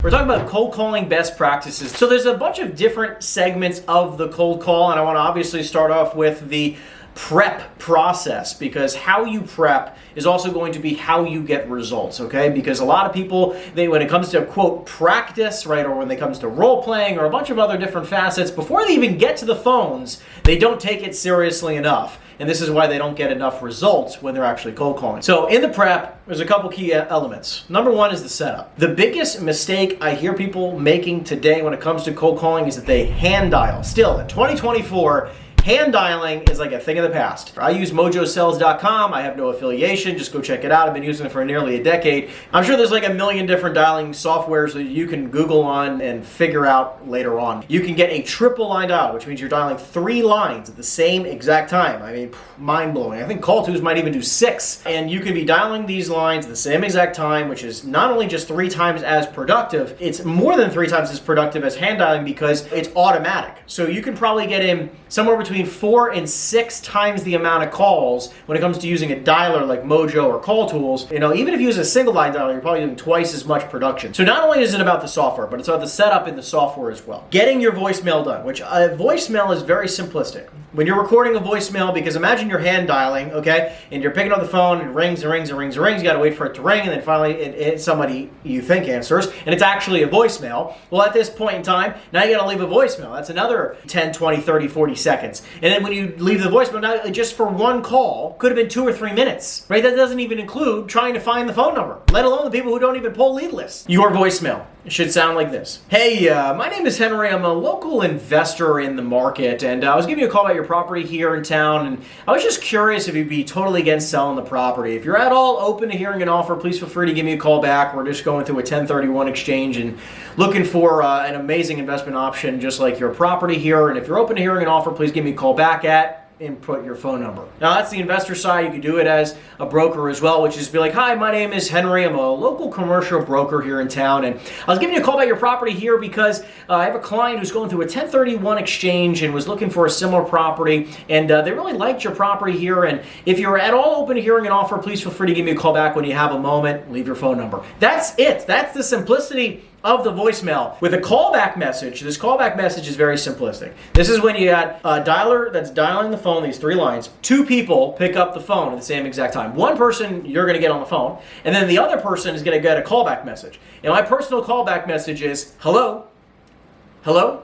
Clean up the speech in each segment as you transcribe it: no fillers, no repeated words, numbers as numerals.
We're talking about cold calling best practices. So there's a bunch of different segments of the cold call, and I want to obviously start off with the prep process, because how you prep is also going to be how you get results, okay? Because a lot of people, when it comes to quote practice, right, or when it comes to role playing or a bunch of other different facets, before they even get to the phones, they don't take it seriously enough. And this is why they don't get enough results when they're actually cold calling. So in the prep, there's a couple key elements. Number one is the setup. The biggest mistake I hear people making today when it comes to cold calling is that they hand dial. Still, in 2024, hand dialing is like a thing of the past. I use mojosells.com. I have no affiliation. Just go check it out. I've been using it for nearly a decade. I'm sure there's like a million different dialing softwares that you can Google on and figure out later on. You can get a triple line dial, which means you're dialing 3 lines at the same exact time. I mean, mind-blowing. I think call twos might even do 6. And you can be dialing these lines at the same exact time, which is not only just 3 times as productive, it's more than 3 times as productive as hand dialing because it's automatic. So you can probably get in somewhere between 4 and 6 times the amount of calls when it comes to using a dialer like Mojo or Call Tools. You know, even if you use a single line dialer, you're probably doing twice as much production. So not only is it about the software, but it's about the setup in the software as well. Getting your voicemail done, which a voicemail is very simplistic. When you're recording a voicemail, because imagine you're hand dialing, okay, and you're picking up the phone and it rings and rings and rings and rings, you gotta wait for it to ring, and then finally somebody you think answers, and it's actually a voicemail. Well, at this point in time, now you gotta leave a voicemail. That's another 10, 20, 30, 40 seconds. And then when you leave the voicemail, now just for one call, could have been 2 or 3 minutes, right? That doesn't even include trying to find the phone number, let alone the people who don't even pull lead lists. Your voicemail should sound like this. Hey, my name is Henry. I'm a local investor in the market, and I was giving you a call about your property here in town, and I was just curious if you'd be totally against selling the property. If you're at all open to hearing an offer, please feel free to give me a call back. We're just going through a 1031 exchange and looking for an amazing investment option just like your property here. And if you're open to hearing an offer, please give me a call back at input your phone number. Now that's the investor side. You can do it as a broker as well, which is be like, hi, my name is Henry. I'm a local commercial broker here in town, and I was giving you a call about your property here because I have a client who's going through a 1031 exchange and was looking for a similar property, and they really liked your property here. And if you're at all open to hearing an offer, please feel free to give me a call back when you have a moment. Leave your phone number. That's it. That's the simplicity of the voicemail. With a callback message, this callback message is very simplistic. This is when you got a dialer that's dialing the phone, these 3 lines. 2 people pick up the phone at the same exact time. One person you're going to get on the phone, and then the other person is going to get a callback message. And my personal callback message is, hello? Hello?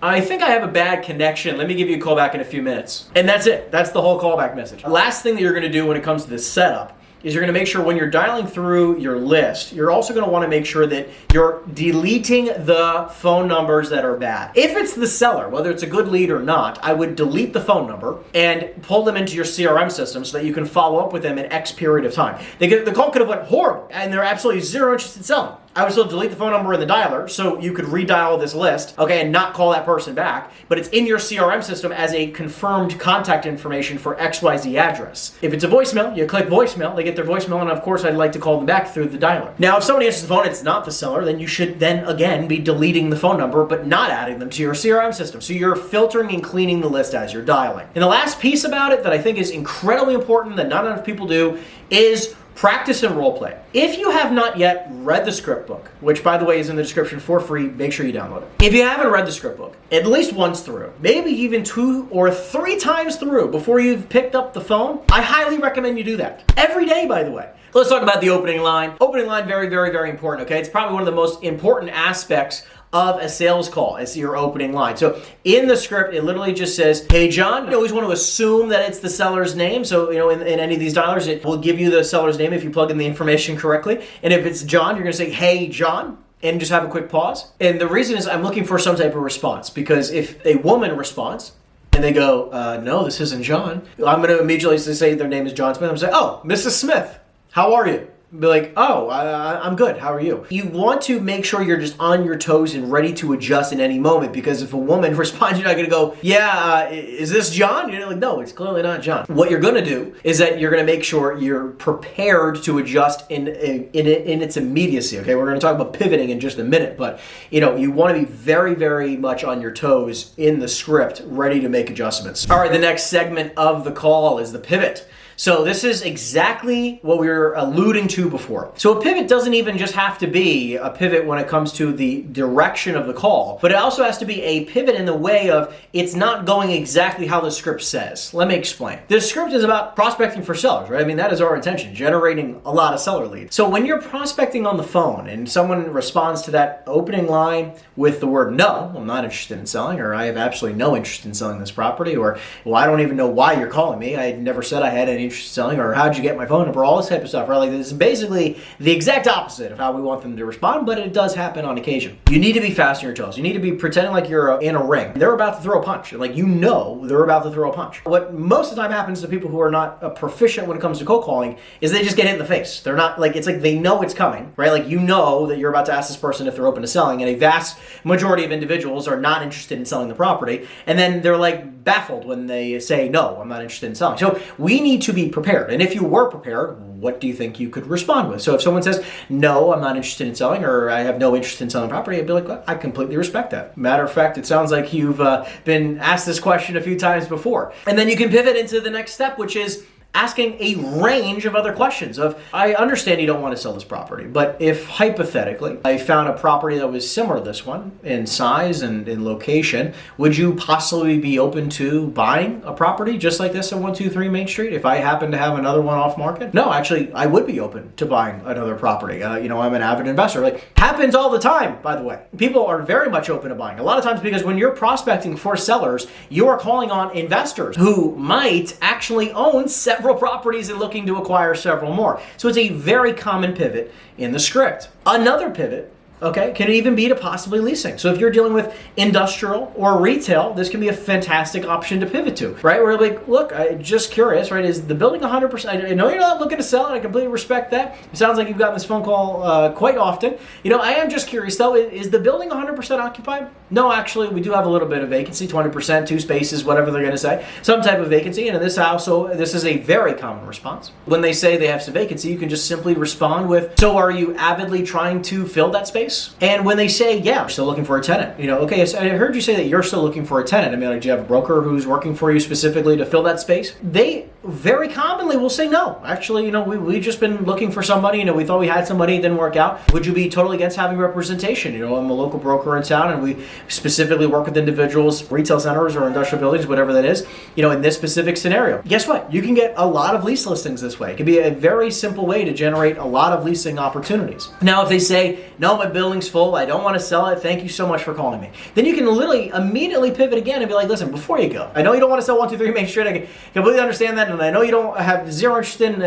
I think I have a bad connection. Let me give you a call back in a few minutes. And that's it. That's the whole callback message. Last thing that you're going to do when it comes to this setup is you're going to make sure when you're dialing through your list, you're also going to want to make sure that you're deleting the phone numbers that are bad. If it's the seller, whether it's a good lead or not, I would delete the phone number and pull them into your CRM system so that you can follow up with them in X period of time. The call could have went horrible and they're absolutely zero interest in selling. I would still delete the phone number in the dialer so you could redial this list, okay, and not call that person back, but it's in your CRM system as a confirmed contact information for XYZ address. If it's a voicemail, you click voicemail, they get their voicemail, and of course I'd like to call them back through the dialer. Now, if somebody answers the phone, it's not the seller, then you should then again be deleting the phone number, but not adding them to your CRM system. So you're filtering and cleaning the list as you're dialing. And the last piece about it that I think is incredibly important that not enough people do is practice and role play. If you have not yet read the script book, which by the way is in the description for free, make sure you download it. If you haven't read the script book, at least once through, maybe even 2 or 3 times through before you've picked up the phone, I highly recommend you do that. Every day, by the way. Let's talk about the opening line. Opening line, very, very, very important, okay? It's probably one of the most important aspects of a sales call is your opening line. So in the script, it literally just says, hey, John. You always want to assume that it's the seller's name. So, in any of these dialers, it will give you the seller's name if you plug in the information correctly. And if it's John, you're going to say, hey, John, and just have a quick pause. And the reason is I'm looking for some type of response, because if a woman responds and they go, no, this isn't John, I'm going to immediately say their name is John Smith. I'm going to say, oh, Mrs. Smith, how are you? Be like, oh, I'm good. How are you? You want to make sure you're just on your toes and ready to adjust in any moment, because if a woman responds, you're not going to go, yeah, is this John? You're like, no, it's clearly not John. What you're going to do is that you're going to make sure you're prepared to adjust in its immediacy. Okay, we're going to talk about pivoting in just a minute, but you want to be very, very much on your toes in the script, ready to make adjustments. All right, the next segment of the call is the pivot. So this is exactly what we were alluding to before. So a pivot doesn't even just have to be a pivot when it comes to the direction of the call, but it also has to be a pivot in the way of it's not going exactly how the script says. Let me explain. This script is about prospecting for sellers, right? I mean, that is our intention, generating a lot of seller leads. So when you're prospecting on the phone and someone responds to that opening line with the word, no, I'm not interested in selling, or I have absolutely no interest in selling this property, or, well, I don't even know why you're calling me. I never said I had any interest in selling, or how'd you get my phone number, all this type of stuff, right? Like, this is basically the exact opposite of how we want them to respond, but it does happen on occasion. You need to be fast on your toes. You need to be pretending like you're in a ring. They're about to throw a punch. Like, you know they're about to throw a punch. What most of the time happens to people who are not proficient when it comes to cold calling is they just get hit in the face. They're not, like, it's like they know it's coming, right? Like, you know that you're about to ask this person if they're open to selling, and a vast majority of individuals are not interested in selling the property, and then they're like baffled when they say, no, I'm not interested in selling. So we need to be prepared. And if you were prepared, what do you think you could respond with? So if someone says, no, I'm not interested in selling, or I have no interest in selling property, I'd be like, well, I completely respect that. Matter of fact, it sounds like you've been asked this question a few times before. And then you can pivot into the next step, which is asking a range of other questions of, I understand you don't want to sell this property, but if hypothetically I found a property that was similar to this one in size and in location, would you possibly be open to buying a property just like this at 123 Main Street if I happen to have another one off market? No, actually, I would be open to buying another property. I'm an avid investor. Like, happens all the time, by the way. People are very much open to buying. A lot of times because when you're prospecting for sellers, you are calling on investors who might actually own several properties and looking to acquire several more. So it's a very common pivot in the script. Another pivot, okay, can even be to possibly leasing. So if you're dealing with industrial or retail, this can be a fantastic option to pivot to, right? Where like, look, I'm just curious, right? Is the building 100%? I know you're not looking to sell, and I completely respect that. It sounds like you've gotten this phone call quite often. I am just curious though, is the building 100% occupied? No, actually, we do have a little bit of vacancy, 20%, 2 spaces, whatever they're going to say, some type of vacancy. And in this house, so this is a very common response. When they say they have some vacancy, you can just simply respond with, so are you avidly trying to fill that space? And when they say, yeah, we're still looking for a tenant, okay, so I heard you say that you're still looking for a tenant. I mean, like, do you have a broker who's working for you specifically to fill that space? They very commonly will say no. Actually, we've just been looking for somebody, we thought we had somebody, it didn't work out. Would you be totally against having representation? I'm a local broker in town, and we specifically work with individuals, retail centers or industrial buildings, whatever that is, in this specific scenario. Guess what? You can get a lot of lease listings this way. It can be a very simple way to generate a lot of leasing opportunities. Now, if they say, no, my building's full, I don't want to sell it, thank you so much for calling me, then you can literally immediately pivot again and be like, listen, before you go, I know you don't want to sell 123 Main Street, I can completely understand that, and I know you don't have zero interest in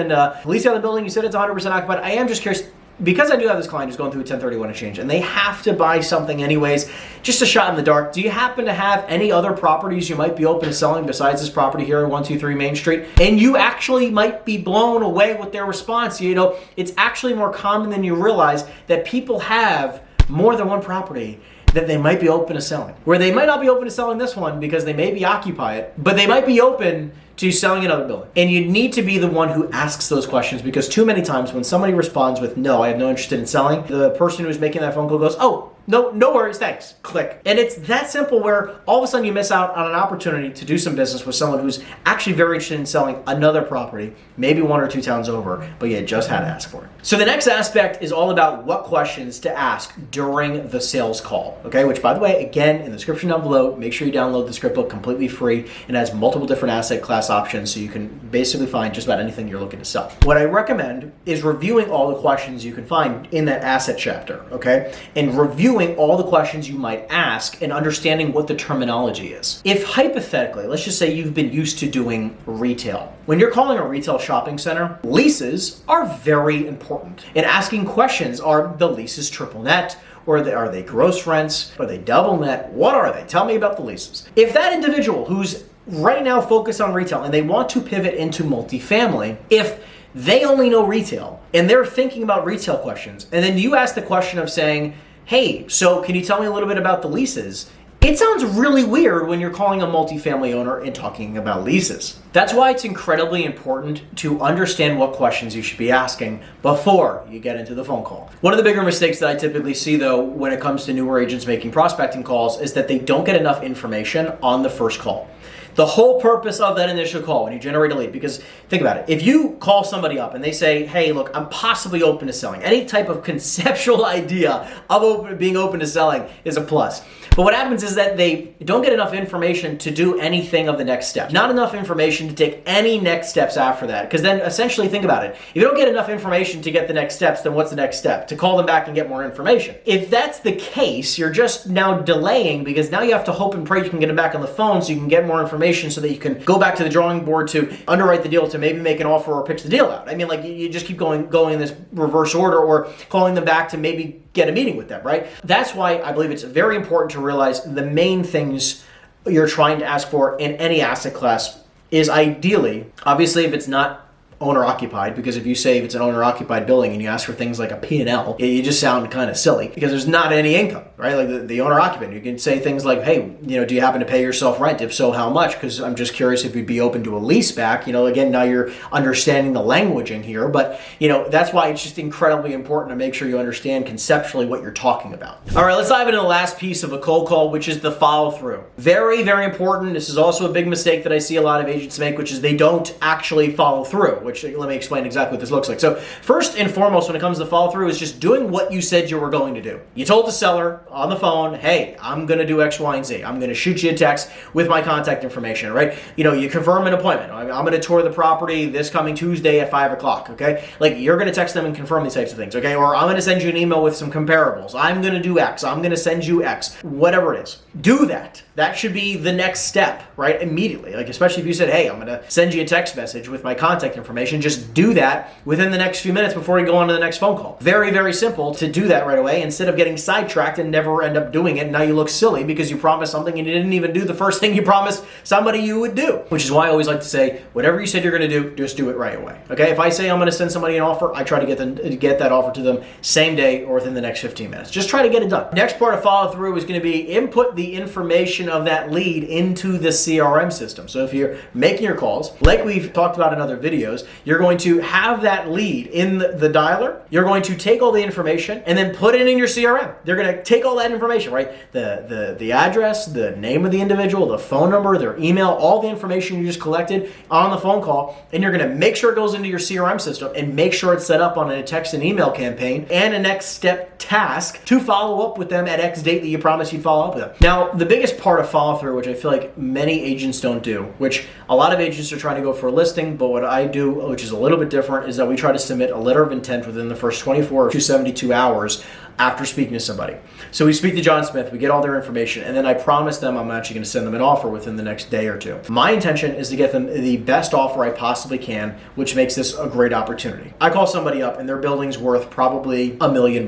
leasing out the building, you said it's 100% occupied. I am just curious, because I do have this client who's going through a 1031 exchange and they have to buy something anyways, just a shot in the dark, do you happen to have any other properties you might be open to selling besides this property here at 123 Main Street? And you actually might be blown away with their response. It's actually more common than you realize that people have more than one property that they might be open to selling. Where they might not be open to selling this one because they maybe occupy it, but they might be open to selling another building. And you need to be the one who asks those questions, because too many times when somebody responds with, no, I have no interest in selling, the person who's making that phone call goes, oh, no worries, thanks, click. And it's that simple where all of a sudden you miss out on an opportunity to do some business with someone who's actually very interested in selling another property, maybe 1 or 2 towns over, but you just had to ask for it. So the next aspect is all about what questions to ask during the sales call, okay? Which, by the way, again, in the description down below, make sure you download the script book completely free. It has multiple different asset class options, so you can basically find just about anything you're looking to sell. What I recommend is reviewing all the questions you can find in that asset chapter, okay? And reviewing all the questions you might ask and understanding what the terminology is. If hypothetically, let's just say you've been used to doing retail. When you're calling a retail shopping center, leases are very important. And asking questions, are the leases triple net? Or are they gross rents? Are they double net? What are they? Tell me about the leases. If that individual who's right now focused on retail and they want to pivot into multifamily, if they only know retail and they're thinking about retail questions, and then you ask the question of saying, hey, so can you tell me a little bit about the leases? It sounds really weird when you're calling a multifamily owner and talking about leases. That's why it's incredibly important to understand what questions you should be asking before you get into the phone call. One of the bigger mistakes that I typically see, though, when it comes to newer agents making prospecting calls is that they don't get enough information on the first call. The whole purpose of that initial call when you generate a lead, because think about it, if you call somebody up and they say, hey, look, I'm possibly open to selling, any type of conceptual idea of being open to selling is a plus. But what happens is that they don't get enough information to do anything of the next step. Not enough information to take any next steps after that. Because then essentially think about it. If you don't get enough information to get the next steps, then what's the next step? To call them back and get more information. If that's the case, you're just now delaying, because now you have to hope and pray you can get them back on the phone so you can get more information so that you can go back to the drawing board to underwrite the deal, to maybe make an offer or pitch the deal out. I mean, like, you just keep going in this reverse order, or calling them back to maybe get a meeting with them, right? That's why I believe it's very important to realize the main things you're trying to ask for in any asset class is ideally, obviously if it's not owner-occupied, because if you say if it's an owner-occupied building and you ask for things like a P&L, you just sound kind of silly because there's not any income, right? Like the owner-occupant, you can say things like, hey, do you happen to pay yourself rent? If so, how much? Because I'm just curious if you'd be open to a lease back. Again, now you're understanding the languaging here, but that's why it's just incredibly important to make sure you understand conceptually what you're talking about. All right, let's dive into the last piece of a cold call, which is the follow-through. Very, very important. This is also a big mistake that I see a lot of agents make, which is they don't actually follow through, which let me explain exactly what this looks like. So first and foremost, when it comes to follow through, is just doing what you said you were going to do. You told the seller on the phone, hey, I'm going to do X, Y, and Z. I'm going to shoot you a text with my contact information, right? You confirm an appointment. I'm going to tour the property this coming Tuesday at 5 o'clock, okay? Like, you're going to text them and confirm these types of things, okay? Or I'm going to send you an email with some comparables. I'm going to do X. I'm going to send you X. Whatever it is. Do that. That should be the next step, right? Immediately. Like, especially if you said, hey, I'm going to send you a text message with my contact information. Just do that within the next few minutes before you go on to the next phone call. Very, very simple to do that right away instead of getting sidetracked and never end up doing it. Now you look silly because you promised something and you didn't even do the first thing you promised somebody you would do. Which is why I always like to say, whatever you said you're going to do, just do it right away. Okay? If I say I'm going to send somebody an offer, I try to get that offer to them same day or within the next 15 minutes. Just try to get it done. Next part of follow through is going to be input the information of that lead into the CRM system. So if you're making your calls, like we've talked about in other videos, you're going to have that lead in the dialer. You're going to take all the information and then put it in your CRM. They're going to take all that information, right? The address, the name of the individual, the phone number, their email, all the information you just collected on the phone call, and you're going to make sure it goes into your CRM system and make sure it's set up on a text and email campaign and a next step task to follow up with them at X date that you promised you'd follow up with them. Now, the biggest part of follow through, which I feel like many agents don't do, which a lot of agents are trying to go for a listing, but what I do, which is a little bit different, is that we try to submit a letter of intent within the first 24 to 72 hours after speaking to somebody. So we speak to John Smith, we get all their information, and then I promise them I'm actually going to send them an offer within the next day or two. My intention is to get them the best offer I possibly can, which makes this a great opportunity. I call somebody up and their building's worth probably $1 million.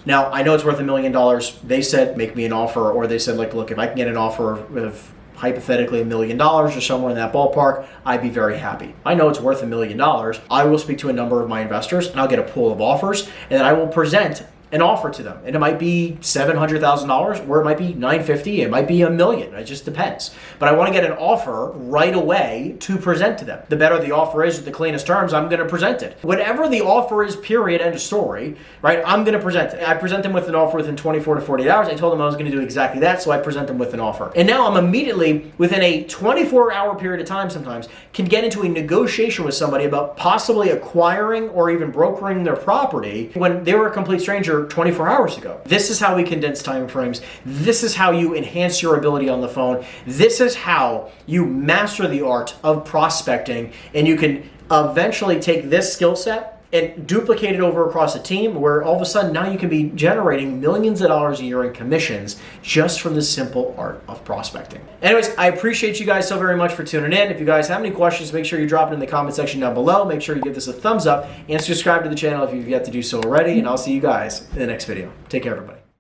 Now, I know it's worth $1 million. They said, make me an offer, or they said, like, look, if I can get an offer of hypothetically $1 million or somewhere in that ballpark, I'd be very happy. I know it's worth $1 million. I will speak to a number of my investors and I'll get a pool of offers, and then I will present an offer to them. And it might be $700,000, or it might be $950,000, it might be $1 million. It just depends. But I want to get an offer right away to present to them. The better the offer is with the cleanest terms, I'm going to present it. Whatever the offer is, period, end of story, right? I'm going to present it. I present them with an offer within 24 to 48 hours. I told them I was going to do exactly that, so I present them with an offer. And now I'm immediately, within a 24-hour period of time sometimes, can get into a negotiation with somebody about possibly acquiring or even brokering their property when they were a complete stranger 24 hours ago. This is how we condense time frames. This is how you enhance your ability on the phone. This is how you master the art of prospecting, and you can eventually take this skill set and duplicate it over across a team where all of a sudden now you can be generating millions of dollars a year in commissions just from the simple art of prospecting. Anyways, I appreciate you guys so very much for tuning in. If you guys have any questions, make sure you drop it in the comment section down below. Make sure you give this a thumbs up and subscribe to the channel if you've yet to do so already, and I'll see you guys in the next video. Take care, everybody.